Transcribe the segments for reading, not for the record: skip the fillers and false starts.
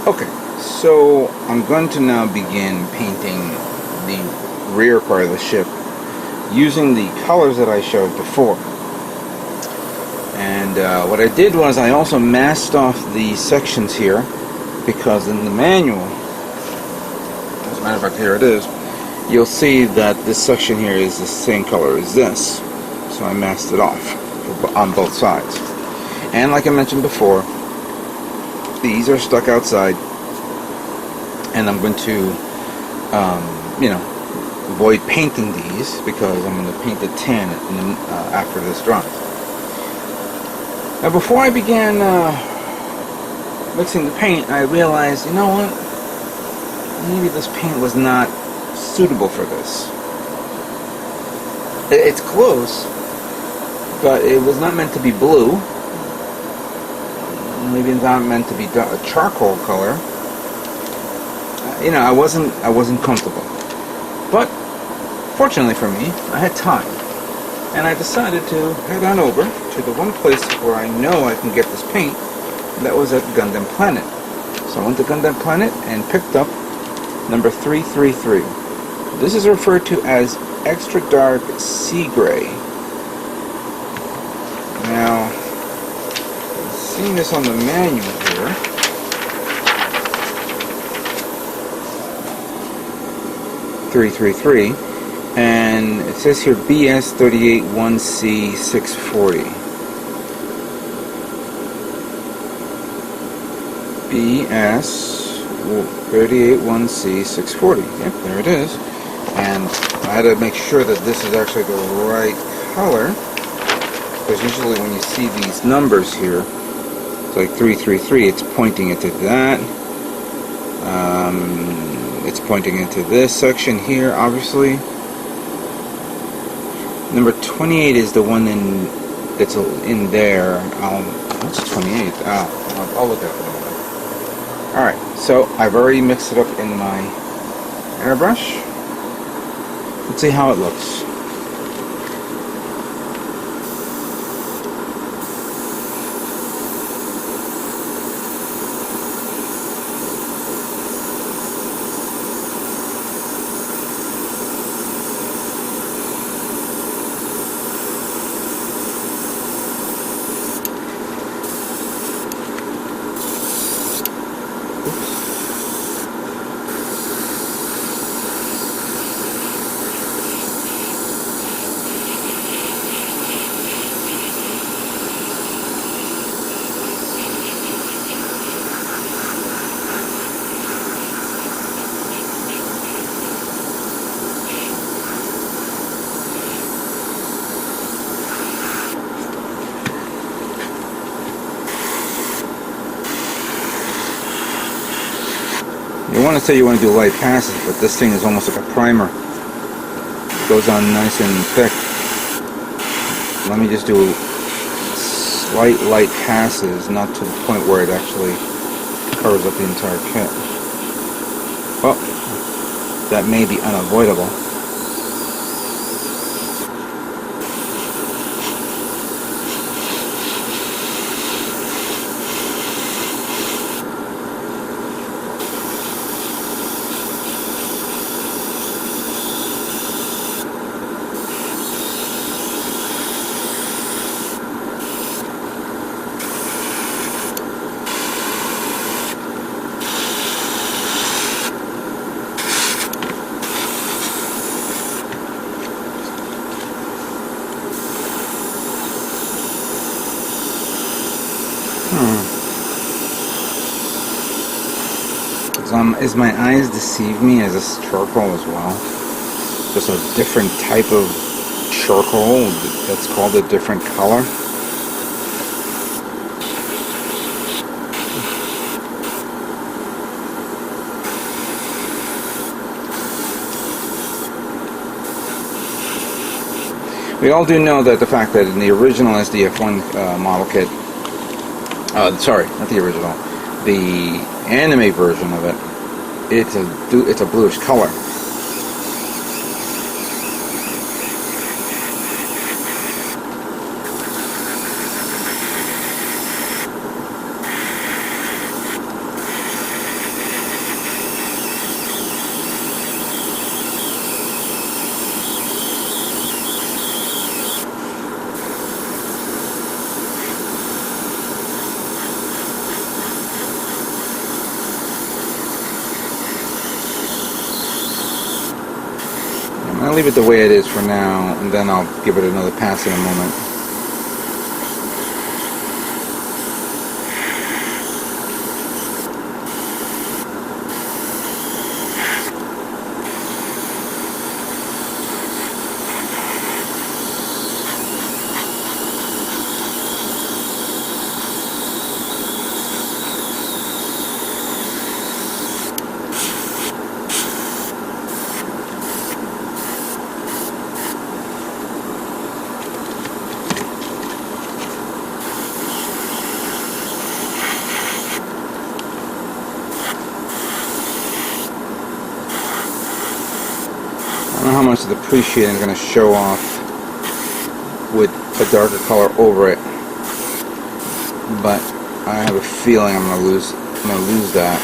Okay, so I'm going to now begin painting the rear part of the ship using the colors that I showed before. And what I did was I also masked off the sections here, because in the manual, as a matter of fact, here it is, you'll see that this section here is the same color as this. So I masked it off on both sides. And like I mentioned before, these are stuck outside, and I'm going to, avoid painting these because I'm going to paint the tan after this dries. Now, before I began mixing the paint, I realized, you know what? Maybe this paint was not suitable for this. It's close, but it was not meant to be blue. Maybe it's not meant to be a charcoal color. I wasn't comfortable. But fortunately for me, I had time, and I decided to head on over to the one place where I know I can get this paint. That was at Gundam Planet. So I went to Gundam Planet and picked up number 333. This is referred to as extra dark sea gray. Now, seeing this on the manual here, .333, and it says here BS-38-1C-640. BS-38-1C-640. Yep, there it is. And I had to make sure that this is actually the right color, because usually when you see these numbers here, it's like 333, it's pointing into that. It's pointing into this section here, obviously. Number 28 is the one that's in there. What's 28? I'll look at it in a moment. Alright, so I've already mixed it up in my airbrush. Let's see how it looks. You want to say you want to do light passes, but this thing is almost like a primer. It goes on nice and thick. Let me just do slight light passes, not to the point where it actually covers up the entire kit. Well, that may be unavoidable. Is my eyes deceive me? Is this charcoal as well? Just a different type of charcoal that's called a different color? We all do know that the fact that in the original SDF-1 model kit, sorry, not the original, the anime version of it, it's a bluish color. I'll leave it the way it is for now, and then I'll give it another pass in a moment. I don't know how much of the pre-shading is going to show off with a darker color over it, but I have a feeling I'm going to lose that.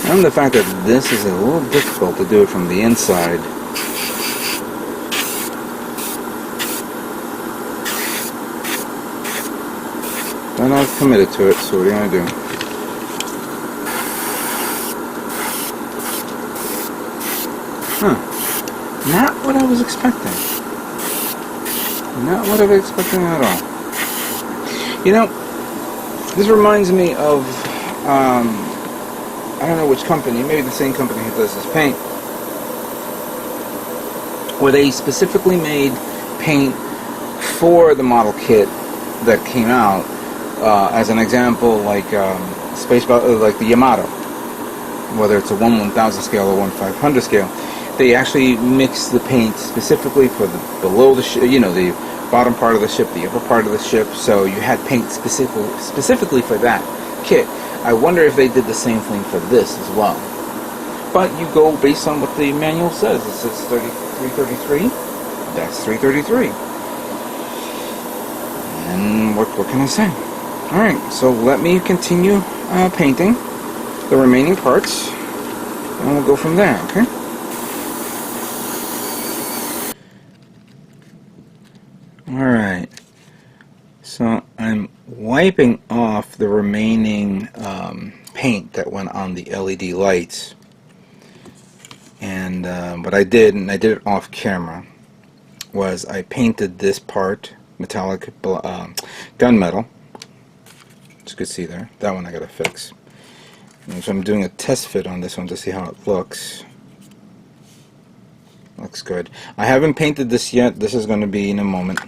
And the fact that this is a little difficult to do it from the inside. But I've committed to it, so what are you going to do? Huh. Not what I was expecting. Not what I was expecting at all. You know, this reminds me of, I don't know which company, maybe the same company who does this paint, where they specifically made paint for the model kit that came out. As an example, like like the Yamato, whether it's a 1/1000 scale or 1/500 scale, they actually mix the paint specifically for the below the ship, you know, the bottom part of the ship, the upper part of the ship. So you had paint specifically for that kit. I wonder if they did the same thing for this as well. But you go based on what the manual says. It says 333. That's 333. And what can I say? Alright, so let me continue painting the remaining parts, and we'll go from there, okay? Alright, so I'm wiping off the remaining paint that went on the LED lights. And what I did, and I did it off camera, was I painted this part, metallic gunmetal. As you can see there, that one I gotta fix. And so I'm doing a test fit on this one to see how it looks. Looks good. I haven't painted this yet. This is going to be in a moment.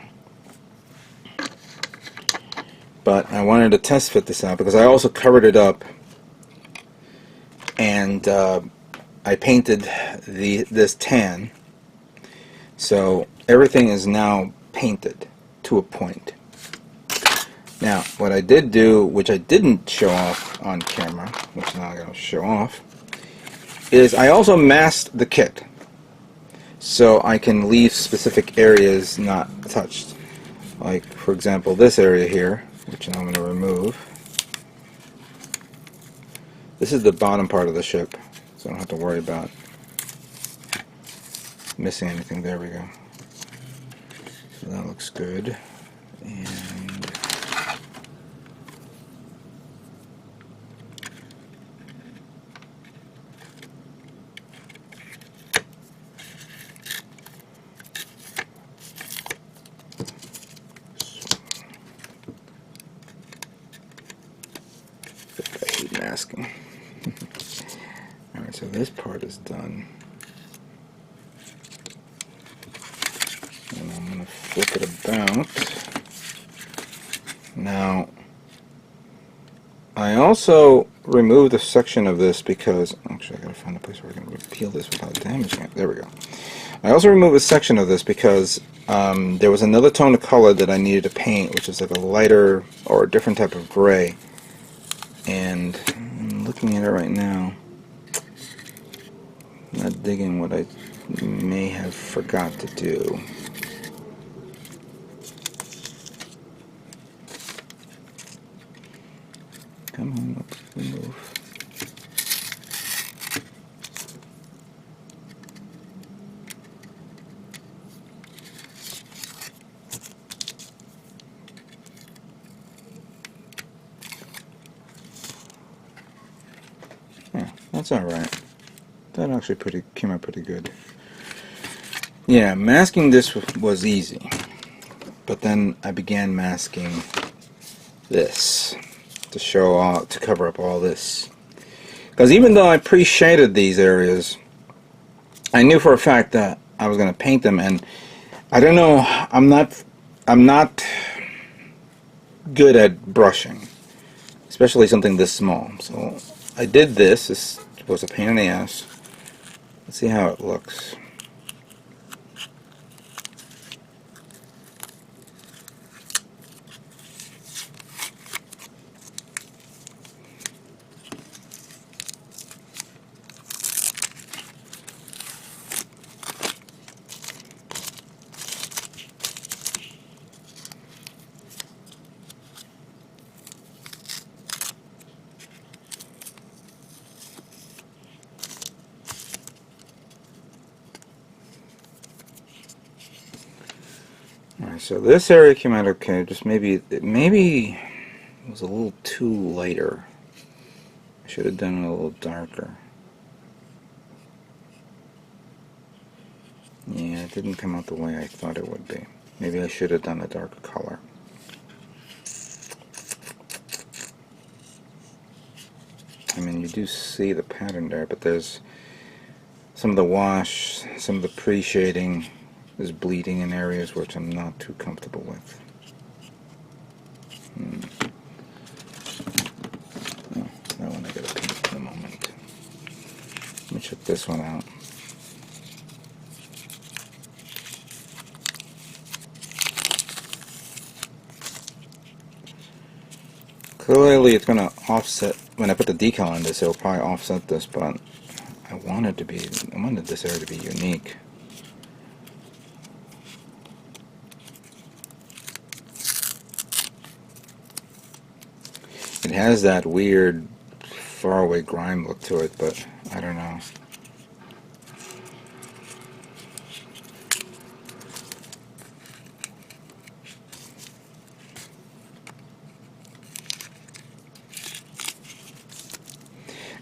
But I wanted to test fit this out because I also covered it up, and I painted this tan. So everything is now painted to a point. Now, what I did do, which I didn't show off on camera, which now I'm going to show off, is I also masked the kit so I can leave specific areas not touched. Like, for example, this area here, which now I'm going to remove. This is the bottom part of the ship, so I don't have to worry about missing anything. There we go. So that looks good. And I hate masking. Alright, so this part is done. And I'm going to flip it about. Now, I also removed a section of this because, actually I gotta find a place where I can peel this without damaging it. There we go. I also removed a section of this because there was another tone of color that I needed to paint, which is like a lighter or a different type of gray. And I'm looking at it right now. Not digging what I may have forgot to do. Come on, let's move. That's alright. That actually came out pretty good. Yeah, masking this was easy. But then I began masking this to cover up all this. Because even though I pre-shaded these areas, I knew for a fact that I was going to paint them, and I don't know, I'm not good at brushing, especially something this small. So I did this. This was a pain in the ass. Let's see how it looks. Alright, so this area came out okay. Just maybe it was a little too lighter. I should have done it a little darker. Yeah, it didn't come out the way I thought it would be. Maybe I should have done a darker color. I mean, you do see the pattern there, but there's some of the wash, some of the pre-shading is bleeding in areas which I'm not too comfortable with. Oh, that one I gotta paint in a moment. Let me check this one out. Clearly it's gonna offset, when I put the decal on this, it'll probably offset this, but I wanted this area to be unique. It has that weird faraway grime look to it, but I don't know.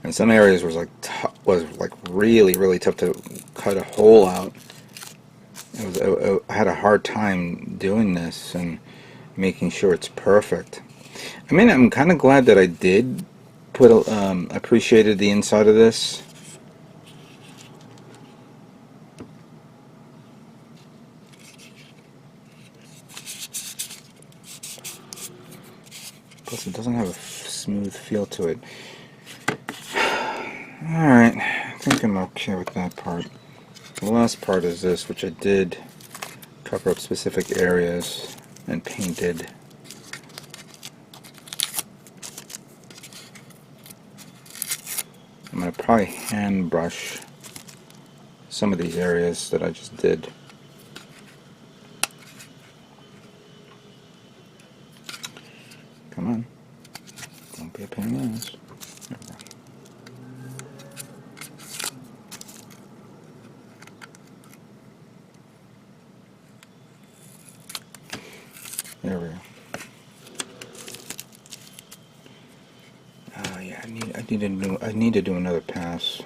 And some areas was like really tough to cut a hole out. I had a hard time doing this and making sure it's perfect. I mean, I'm kind of glad that I did appreciated the inside of this. Plus, it doesn't have a smooth feel to it. Alright, I think I'm okay with that part. The last part is this, which I did cover up specific areas and painted. I'm going to probably hand brush some of these areas that I just did. Come on. Don't be a pain in the ass. There we go. Oh yeah, I need to do another pass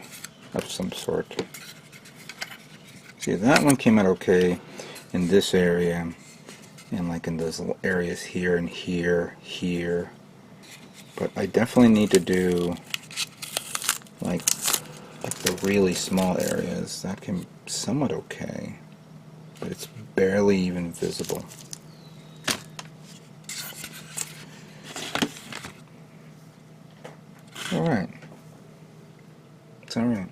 of some sort. See, that one came out okay in this area, and like in those little areas here and here. But I definitely need to do like the really small areas. That can be somewhat okay, but it's barely even visible. Alright. It's alright.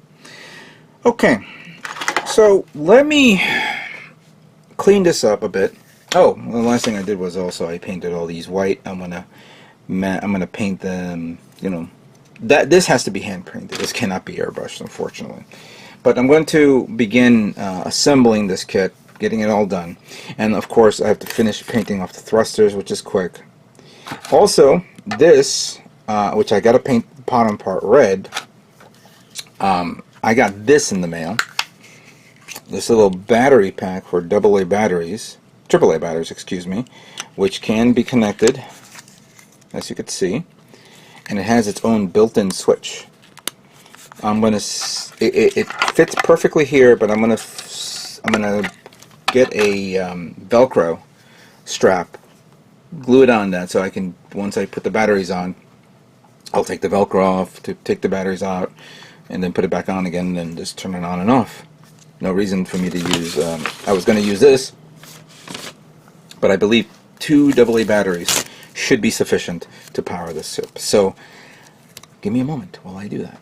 Okay. So let me clean this up a bit. Oh, the last thing I did was also I painted all these white. I'm gonna paint them, you know, this has to be hand painted. This cannot be airbrushed, unfortunately. But I'm going to begin assembling this kit, getting it all done. And of course I have to finish painting off the thrusters, which is quick. Also, this which I got to paint the bottom part red. I got this in the mail. This little battery pack for AAA batteries, excuse me, which can be connected, as you can see, and it has its own built-in switch. I'm gonna it fits perfectly here, but I'm gonna get a Velcro strap, glue it on that, so I can, once I put the batteries on, I'll take the Velcro off to take the batteries out, and then put it back on again, and just turn it on and off. No reason for me to use. I was going to use this, but I believe 2 AA batteries should be sufficient to power this ship. So, give me a moment while I do that.